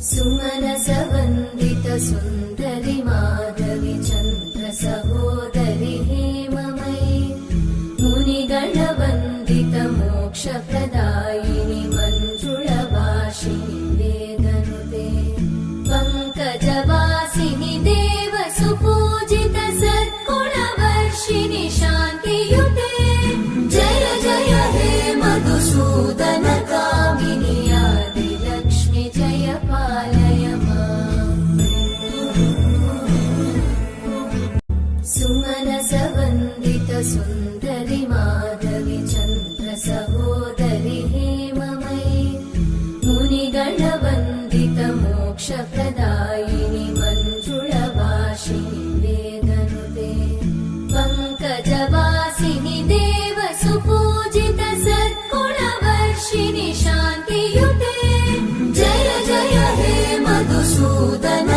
सुमनसवन्दित सुन्दरि माधवि चन्द्र सहोदरि हेममयि मुनिगणवन्दित मोक्षप्रदायिनि मञ्जुळभाषिणि वेदनुते पङ्कजवासिनि देव सुपूजित सद्गुणवर्षिणि शान्तियुते जय जय हे मधुसूदन कामिनि आदिलक्ष्मि जय पालय माम् सुमनसवन्दित सुन्दरि माधवि चन्द्र सहोदरि हेममयि मुनिगणवन्दित मोक्षप्रदायिनि मञ्जुळभाषिणि वेदनुते पङ्कजवासिनि देव सुपूजित सद्गुणवर्षिणि शान्तियुते जय जय हे मधुसूदन